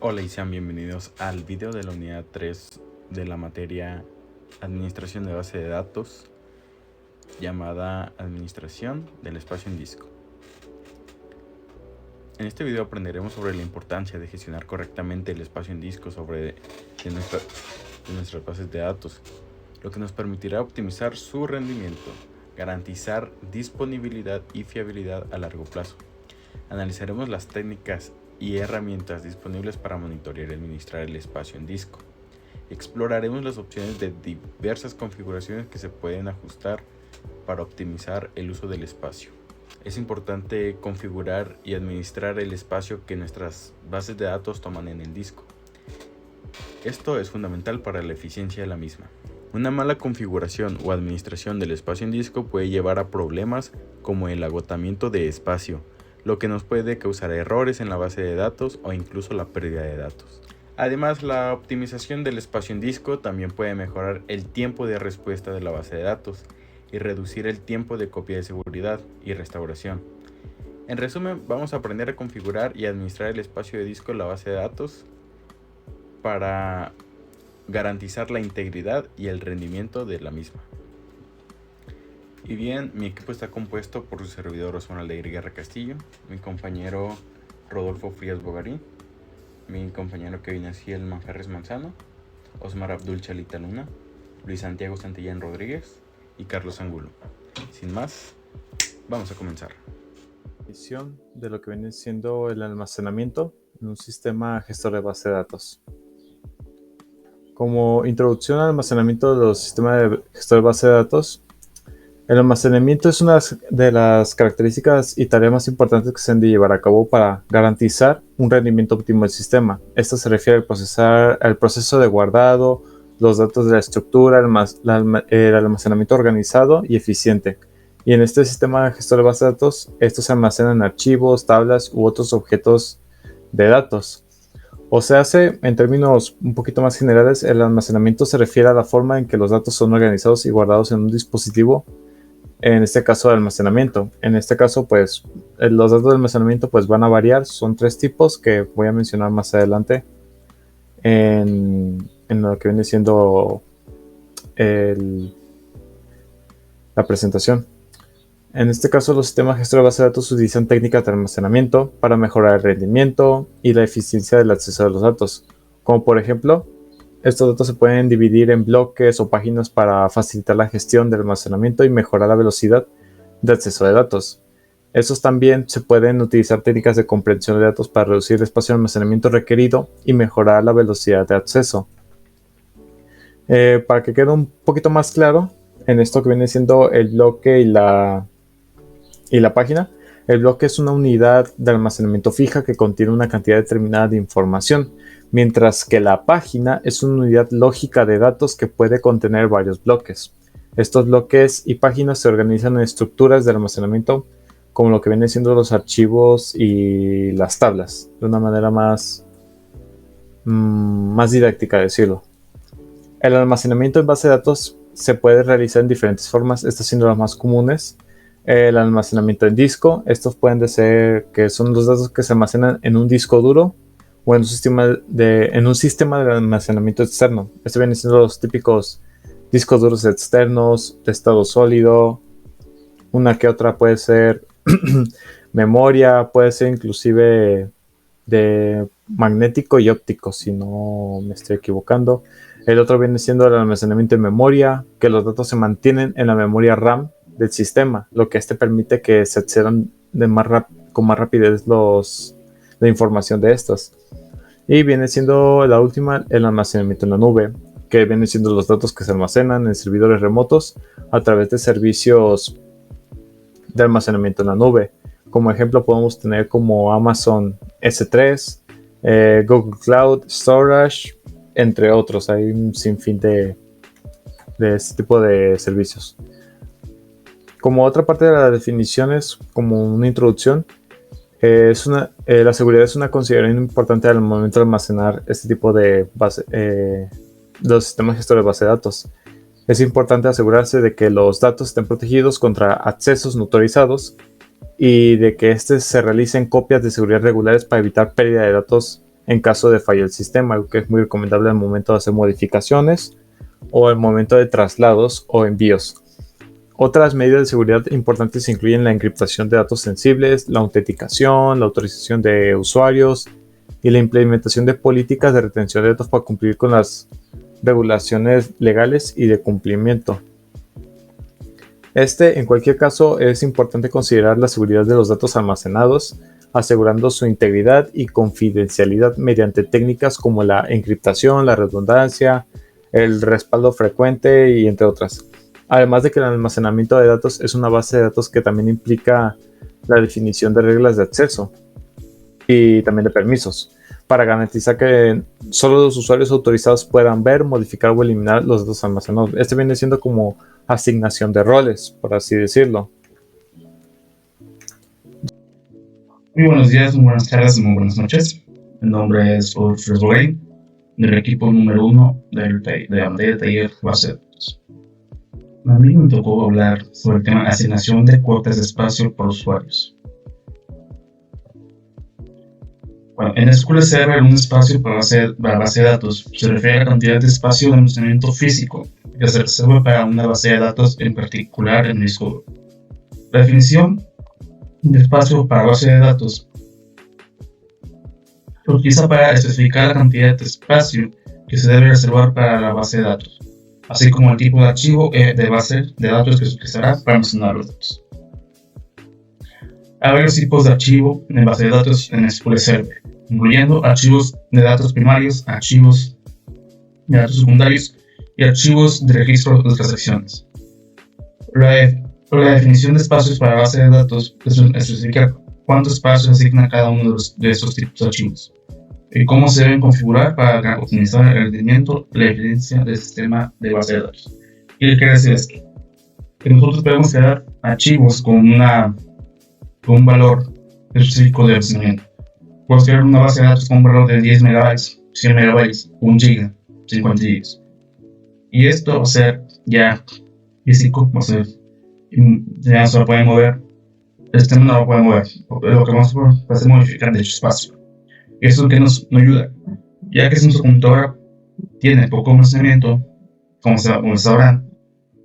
Hola y sean bienvenidos al video de la unidad 3 de la materia Administración de base de datos, llamada Administración del espacio en disco. En este video aprenderemos sobre la importancia de gestionar correctamente el espacio en disco de nuestras bases de datos, lo que nos permitirá optimizar su rendimiento, garantizar disponibilidad y fiabilidad a largo plazo. Analizaremos las técnicas y herramientas disponibles para monitorear y administrar el espacio en disco. Exploraremos las opciones de diversas configuraciones que se pueden ajustar para optimizar el uso del espacio. Es importante configurar y administrar el espacio que nuestras bases de datos toman en el disco. Esto es fundamental para la eficiencia de la misma. Una mala configuración o administración del espacio en disco puede llevar a problemas como el agotamiento de espacio, lo que nos puede causar errores en la base de datos o incluso la pérdida de datos. Además, la optimización del espacio en disco también puede mejorar el tiempo de respuesta de la base de datos y reducir el tiempo de copia de seguridad y restauración. En resumen, vamos a aprender a configurar y administrar el espacio de disco de la base de datos para garantizar la integridad y el rendimiento de la misma. Y bien, mi equipo está compuesto por su servidor Osvaldo Guerra Castillo, mi compañero Rodolfo Frías Bogarín, mi compañero Kevin Aciel Manjarres Manzano, Osmar Abdul Chalita Luna, Luis Santiago Santillán Rodríguez y Carlos Angulo. Sin más, vamos a comenzar. Visión de lo que viene siendo el almacenamiento en un sistema gestor de base de datos. Como introducción al almacenamiento de los sistemas de gestor de base de datos, el almacenamiento es una de las características y tareas más importantes que se han de llevar a cabo para garantizar un rendimiento óptimo del sistema. Esto se refiere al proceso de guardado, los datos de la estructura, el almacenamiento organizado y eficiente. Y en este sistema de gestor de base de datos, estos se almacenan en archivos, tablas u otros objetos de datos. O se hace, en términos un poquito más generales, el almacenamiento se refiere a la forma en que los datos son organizados y guardados en un dispositivo, en este caso de almacenamiento. En este caso, pues, los datos de almacenamiento pues, van a variar. Son tres tipos que voy a mencionar más adelante en lo que viene siendo la presentación. En este caso, los sistemas gestores de base de datos utilizan técnicas de almacenamiento para mejorar el rendimiento y la eficiencia del acceso a los datos. Como por ejemplo, estos datos se pueden dividir en bloques o páginas para facilitar la gestión del almacenamiento y mejorar la velocidad de acceso de datos. Estos también se pueden utilizar técnicas de comprensión de datos para reducir el espacio de almacenamiento requerido y mejorar la velocidad de acceso. Para que quede un poquito más claro, en esto que viene siendo el bloque y la página, el bloque es una unidad de almacenamiento fija que contiene una cantidad determinada de información, mientras que la página es una unidad lógica de datos que puede contener varios bloques. Estos bloques y páginas se organizan en estructuras de almacenamiento como lo que vienen siendo los archivos y las tablas, de una manera más didáctica de decirlo. El almacenamiento en base de datos se puede realizar en diferentes formas, estas siendo las más comunes. El almacenamiento en disco, estos pueden ser que son los datos que se almacenan en un disco duro o en un sistema de almacenamiento externo. Estos vienen siendo los típicos discos duros externos de estado sólido. Una que otra puede ser memoria, puede ser inclusive de magnético y óptico, si no me estoy equivocando. El otro viene siendo el almacenamiento en memoria, que los datos se mantienen en la memoria RAM del sistema, lo que permite que se accedan con más rapidez la información de estos. Y viene siendo la última, el almacenamiento en la nube, que vienen siendo los datos que se almacenan en servidores remotos a través de servicios de almacenamiento en la nube. Como ejemplo podemos tener como Amazon S3, Google Cloud Storage, entre otros. Hay un sinfín de este tipo de servicios. Como otra parte de las definiciones, como una introducción, la seguridad es una consideración importante al momento de almacenar este tipo de los sistemas gestores de base de datos. Es importante asegurarse de que los datos estén protegidos contra accesos no autorizados y de que se realicen copias de seguridad regulares para evitar pérdida de datos en caso de fallar el sistema, algo que es muy recomendable al momento de hacer modificaciones o al momento de traslados o envíos. Otras medidas de seguridad importantes incluyen la encriptación de datos sensibles, la autenticación, la autorización de usuarios y la implementación de políticas de retención de datos para cumplir con las regulaciones legales y de cumplimiento. En cualquier caso, es importante considerar la seguridad de los datos almacenados, asegurando su integridad y confidencialidad mediante técnicas como la encriptación, la redundancia, el respaldo frecuente y entre otras. Además de que el almacenamiento de datos es una base de datos que también implica la definición de reglas de acceso y también de permisos, para garantizar que solo los usuarios autorizados puedan ver, modificar o eliminar los datos almacenados. Viene siendo como asignación de roles, por así decirlo. Muy buenos días, muy buenas tardes, muy buenas noches. Mi nombre es Ulfred Rey, del equipo número 1 del taller base de datos. A mí me tocó hablar sobre el tema asignación de cuotas de espacio por usuarios. Bueno, en SQL Server, un espacio para base de datos se refiere a la cantidad de espacio de almacenamiento físico que se reserva para una base de datos en particular en el disco duro. La definición de espacio para base de datos se utiliza para especificar la cantidad de espacio que se debe reservar para la base de datos, así como el tipo de archivo de base de datos que se utilizará para almacenar los datos. Hay varios tipos de archivo en base de datos en SQL Server, incluyendo archivos de datos primarios, archivos de datos secundarios y archivos de registro de transacciones. La definición de espacios para base de datos especifica cuánto espacio se asigna a cada uno de estos tipos de archivos y cómo se deben configurar para optimizar el rendimiento y la eficiencia del sistema de base de datos. ¿Y qué quiere decir esto? Que nosotros podemos crear archivos con un valor específico de almacenamiento. Podemos crear una base de datos con un valor de 10 megabytes, 100 megabytes, 1 giga, 50 gigas. Y esto va a ser ya físico, ya se lo puede mover, el sistema no lo puede mover. Lo que vamos a hacer es modificar dicho espacio. Y eso es lo que nos ayuda, ya que si nuestra computadora tiene poco almacenamiento, como se sabrá,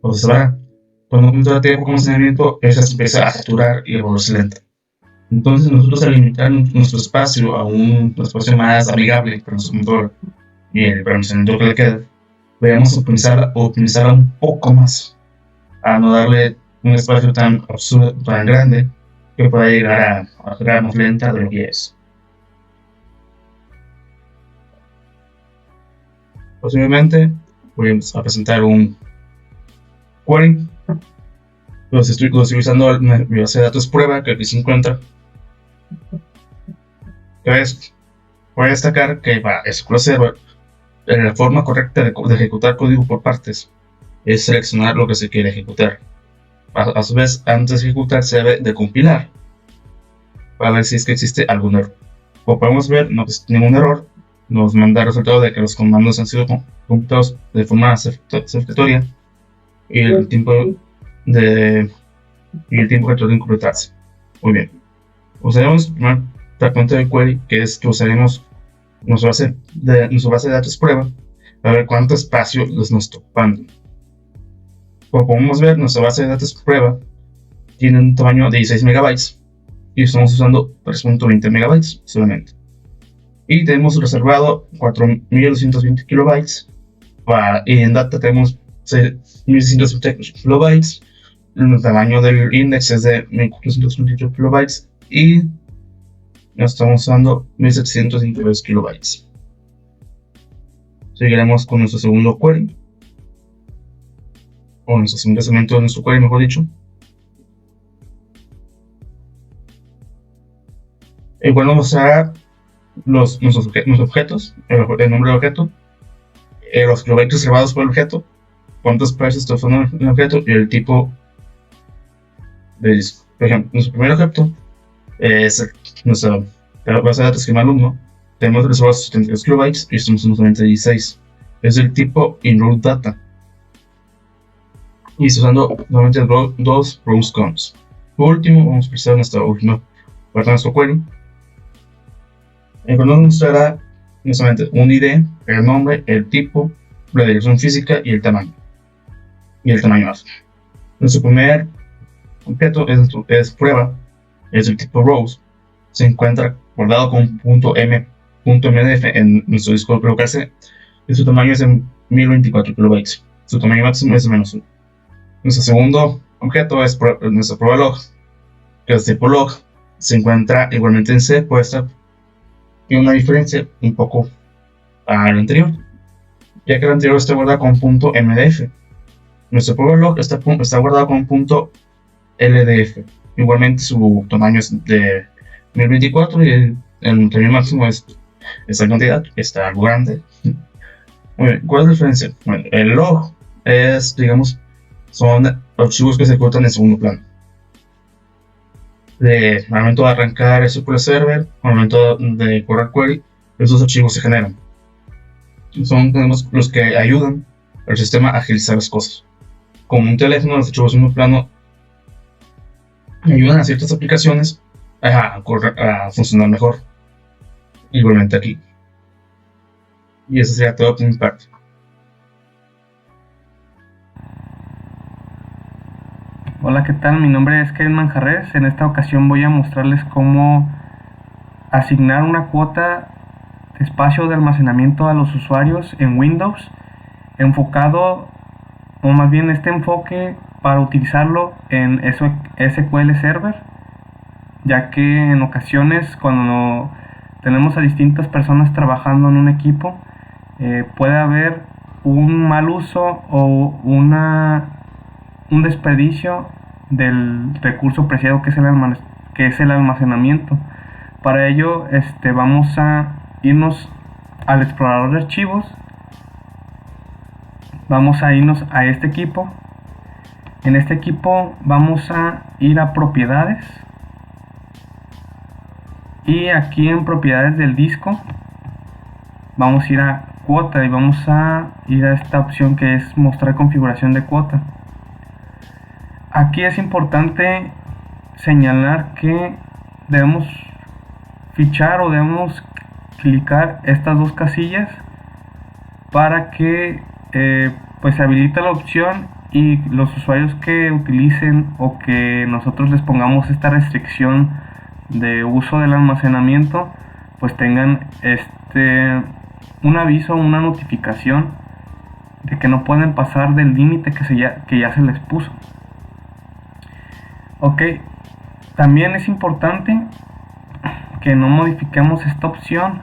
cuando una computadora tiene poco almacenamiento, ella se empieza a saturar y a volverse lenta. Entonces nosotros, al limitar nuestro espacio a un espacio más amigable para nuestro computadora y el almacenamiento que le queda, debemos optimizarla un poco más, a no darle un espacio tan absurdo, tan grande, que pueda llegar a crear más lenta de lo que es. Posiblemente voy a presentar un query. Lo estoy utilizando mi base de datos prueba, que aquí se encuentra. Voy a destacar que para SQL Server, la forma correcta de ejecutar código por partes es seleccionar lo que se quiere ejecutar. A su vez, antes de ejecutar, se debe de compilar para ver si es que existe algún error. Como podemos ver, no existe ningún error. Nos manda el resultado de que los comandos han sido computados de forma satisfactoria y el tiempo que tardó en completarse. Muy bien. Usaremos el primer fragmento de query, que es que usaremos nuestra base de datos prueba para ver cuánto espacio nos está ocupando. Como podemos ver, nuestra base de datos prueba tiene un tamaño de 16 megabytes y estamos usando 3.20 megabytes solamente. Y tenemos reservado 4.220 kilobytes y en data tenemos 6.620 kilobytes. El tamaño del index es de 1.428 kilobytes y estamos usando 1.752 kilobytes. Seguiremos con nuestro segundo query, o nuestro segundo segmento de nuestro query, mejor dicho. Igual vamos a nuestros objetos, el nombre del objeto, los kilobytes reservados por el objeto, cuántos bytes son en el objeto y el tipo de disco. Por ejemplo, nuestro primer objeto es nuestra base de datos que llama alumno. Tenemos reservados 72 kilobytes y estamos en 96. Es el tipo in-root data. Y está usando nuevamente dos rows counts. Por último, vamos a precisar nuestra última parte de nuestro query. El cual nos mostrará solamente un ID, el nombre, el tipo, la dirección física y el tamaño. Y el tamaño máximo. Nuestro primer objeto es prueba, es el tipo rows. Se encuentra guardado con .mdf en nuestro disco de local y su tamaño es de 1024 kilobytes. Su tamaño máximo es de -1. Nuestro segundo objeto es nuestra prueba log, que es tipo log. Se encuentra igualmente en C, puesta y una diferencia un poco al anterior, ya que el anterior está guardado con .mdf. Nuestro prueba log está guardado con .ldf. Igualmente su tamaño es de 1024 y el tamaño máximo es esta cantidad, está algo grande. Muy bien, ¿cuál es la diferencia? Bueno, el log es, digamos, son archivos que se ejecutan en segundo plano. Al momento de arrancar el SQL Server, al momento de correr query, esos archivos se generan. Son los que ayudan al sistema a agilizar las cosas. Como un teléfono, los archivos en segundo plano ayudan a ciertas aplicaciones a funcionar mejor. Igualmente aquí. Y eso sería todo por mi parte. Hola, ¿qué tal? Mi nombre es Kevin Manjarres. En esta ocasión voy a mostrarles cómo asignar una cuota de espacio de almacenamiento a los usuarios en Windows, enfocado, o más bien este enfoque para utilizarlo en SQL Server, ya que en ocasiones cuando tenemos a distintas personas trabajando en un equipo, puede haber un mal uso o un desperdicio del recurso preciado que es el almacenamiento. Para ello vamos a irnos al explorador de archivos, vamos a irnos a este equipo. En este equipo vamos a ir a propiedades y aquí en propiedades del disco vamos a ir a cuota y vamos a ir a esta opción que es mostrar configuración de cuota. Aquí es importante señalar que debemos fichar o debemos clicar estas dos casillas para que pues se habilite la opción y los usuarios que utilicen o que nosotros les pongamos esta restricción de uso del almacenamiento pues tengan un aviso, una notificación de que no pueden pasar del límite que ya se les puso. Ok, también es importante que no modifiquemos esta opción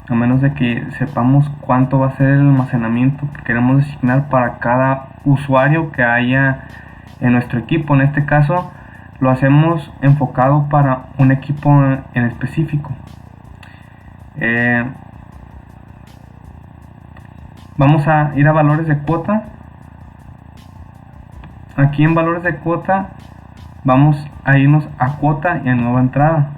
a menos de que sepamos cuánto va a ser el almacenamiento que queremos designar para cada usuario que haya en nuestro equipo. En este caso lo hacemos enfocado para un equipo en específico. Vamos a ir a valores de cuota. Aquí en valores de cuota vamos a irnos a cuota y a nueva entrada.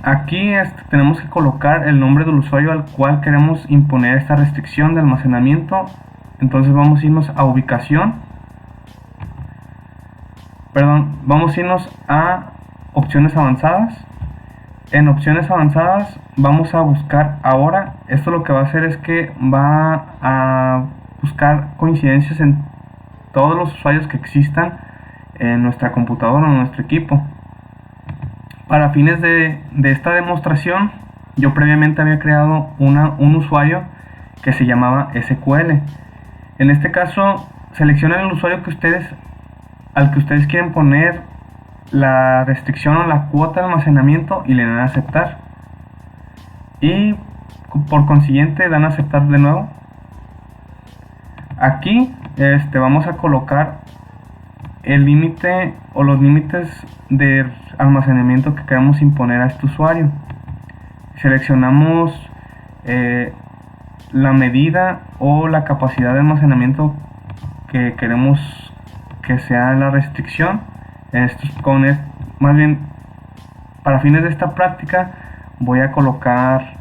Aquí tenemos que colocar el nombre del usuario al cual queremos imponer esta restricción de almacenamiento. Entonces vamos a irnos a ubicación. Vamos a irnos a opciones avanzadas. En opciones avanzadas vamos a buscar ahora. Esto lo que va a hacer es que va a buscar coincidencias en todos los usuarios que existan en nuestra computadora o en nuestro equipo. Para fines de esta demostración, yo previamente había creado un usuario que se llamaba SQL. En este caso, seleccionen el usuario al que ustedes quieren poner la restricción o la cuota de almacenamiento y le dan a aceptar. Y por consiguiente dan a aceptar de nuevo. Aquí vamos a colocar el límite o los límites de almacenamiento que queremos imponer a este usuario. Seleccionamos la medida o la capacidad de almacenamiento que queremos que sea la restricción. Más bien, para fines de esta práctica voy a colocar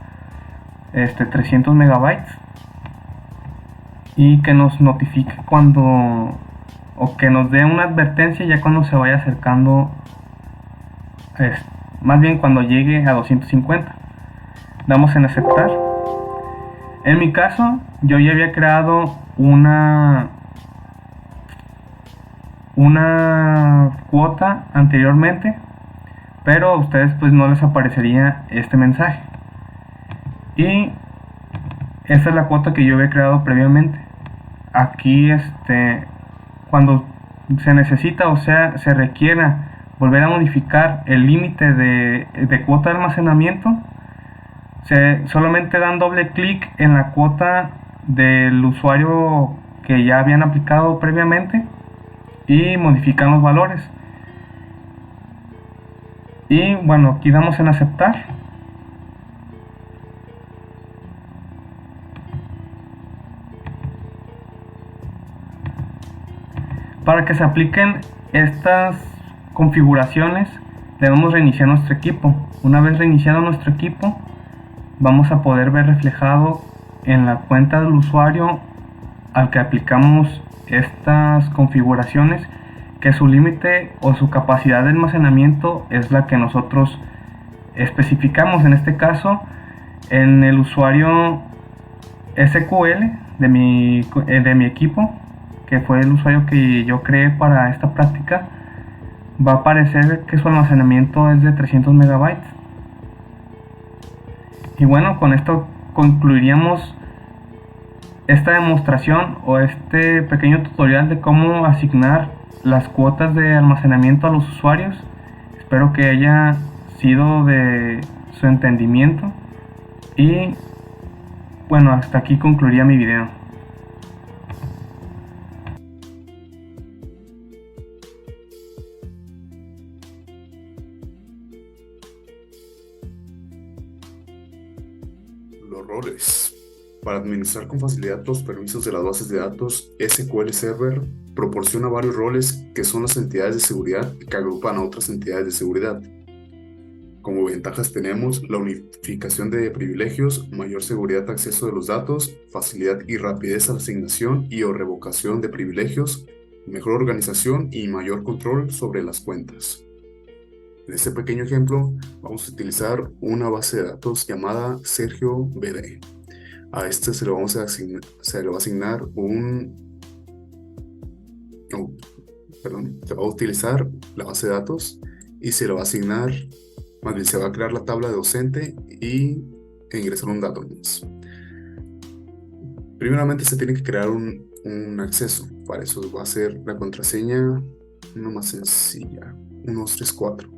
300 megabytes y que nos notifique o que nos dé una advertencia ya cuando se vaya acercando más bien cuando llegue a 250. Damos en aceptar. En mi caso, yo ya había creado una cuota anteriormente, pero a ustedes pues no les aparecería este mensaje. Y esa es la cuota que yo había creado previamente. Aquí cuando se necesita, o sea, se requiera volver a modificar el límite de cuota de almacenamiento, solamente dan doble clic en la cuota del usuario que ya habían aplicado previamente y modifican los valores. Y bueno, aquí damos en aceptar. Para que se apliquen estas configuraciones, debemos reiniciar nuestro equipo. Una vez reiniciado nuestro equipo, vamos a poder ver reflejado en la cuenta del usuario al que aplicamos estas configuraciones que su límite o su capacidad de almacenamiento es la que nosotros especificamos. En este caso, en el usuario SQL de mi equipo, que fue el usuario que yo creé para esta práctica, va a aparecer que su almacenamiento es de 300 megabytes. Y bueno, con esto concluiríamos esta demostración o este pequeño tutorial de cómo asignar las cuotas de almacenamiento a los usuarios. Espero que haya sido de su entendimiento y bueno, hasta aquí concluiría mi video. Los roles. Para administrar con facilidad los permisos de las bases de datos, SQL Server proporciona varios roles que son las entidades de seguridad que agrupan a otras entidades de seguridad. Como ventajas tenemos la unificación de privilegios, mayor seguridad de acceso de los datos, facilidad y rapidez a la asignación y o revocación de privilegios, mejor organización y mayor control sobre las cuentas. En este pequeño ejemplo vamos a utilizar una base de datos llamada Sergio BD. A este se le va a asignar se va a utilizar la base de datos y se le va a asignar, más bien se va a crear la tabla de docente e ingresar un dato más. Primeramente se tiene que crear un acceso. Para eso va a ser la contraseña, una más sencilla, 1234.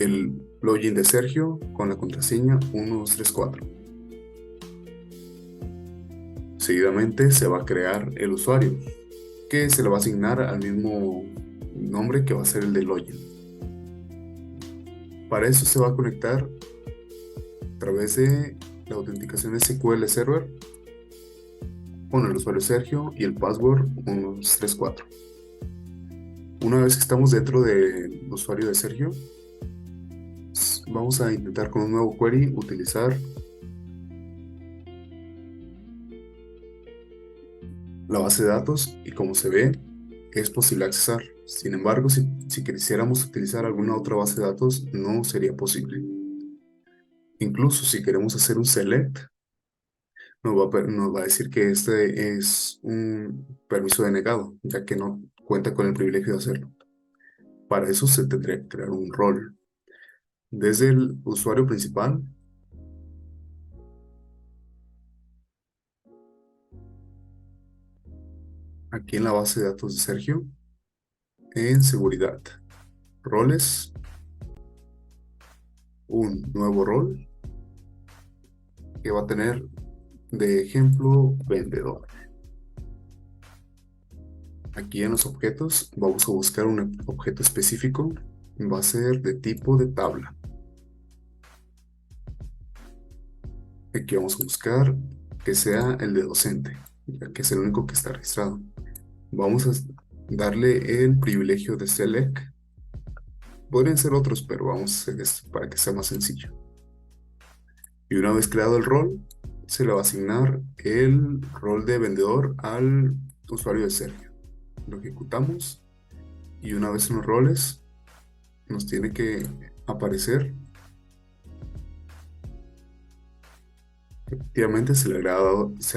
El login de Sergio con la contraseña 1234. Seguidamente se va a crear el usuario, que se le va a asignar al mismo nombre que va a ser el de login. Para eso se va a conectar a través de la autenticación SQL Server con el usuario Sergio y el password 1234. Una vez que estamos dentro del usuario de Sergio, vamos a intentar con un nuevo query utilizar la base de datos y como se ve es posible accesar. Sin embargo, si quisiéramos utilizar alguna otra base de datos no sería posible. Incluso si queremos hacer un select, nos va a decir que este es un permiso denegado, ya que no cuenta con el privilegio de hacerlo. Para eso se tendría que crear un rol. Desde el usuario principal, aquí en la base de datos de Sergio, en seguridad, roles, un nuevo rol que va a tener de ejemplo vendedor. Aquí en los objetos vamos a buscar un objeto específico, va a ser de tipo de tabla. Aquí vamos a buscar que sea el de docente, ya que es el único que está registrado. Vamos a darle el privilegio de select. Podrían ser otros, pero vamos a hacer esto para que sea más sencillo. Y una vez creado el rol, se le va a asignar el rol de vendedor al usuario de Sergio. Lo ejecutamos y una vez en los roles nos tiene que aparecer, efectivamente se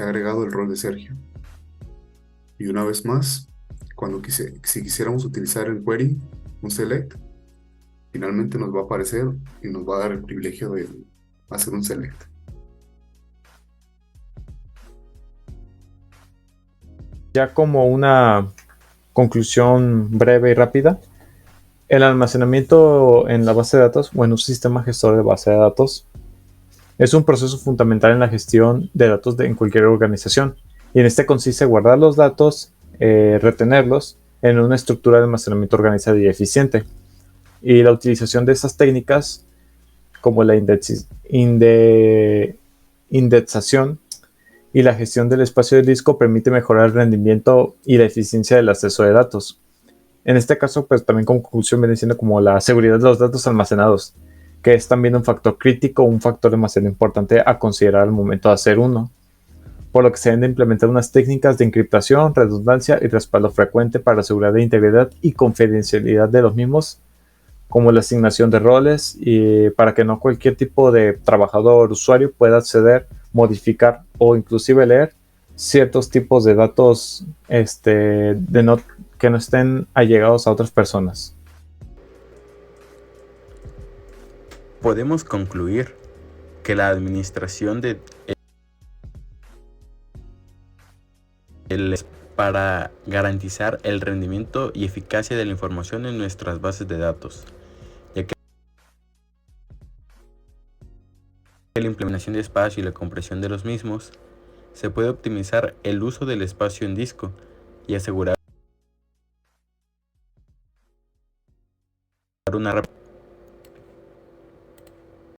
ha agregado el rol de Sergio. Y una vez más, si quisiéramos utilizar en query un select, finalmente nos va a aparecer y nos va a dar el privilegio de hacer un select. Ya como una conclusión breve y rápida, el almacenamiento en la base de datos o en un sistema gestor de base de datos es un proceso fundamental en la gestión de datos en cualquier organización. Y en este consiste en guardar los datos, retenerlos en una estructura de almacenamiento organizada y eficiente. Y la utilización de estas técnicas, como la indexación y la gestión del espacio del disco, permite mejorar el rendimiento y la eficiencia del acceso de datos. En este caso, pues también como conclusión viene siendo como la seguridad de los datos almacenados, que es también un factor crítico, un factor demasiado importante a considerar al momento de hacer uno, por lo que se deben de implementar unas técnicas de encriptación, redundancia y respaldo frecuente para asegurar la integridad y confidencialidad de los mismos, como la asignación de roles y para que no cualquier tipo de trabajador o usuario pueda acceder, modificar o inclusive leer ciertos tipos de datos que no estén allegados a otras personas. Podemos concluir que la administración de para garantizar el rendimiento y eficacia de la información en nuestras bases de datos, ya que la implementación de espacio y la compresión de los mismos se puede optimizar el uso del espacio en disco y asegurar una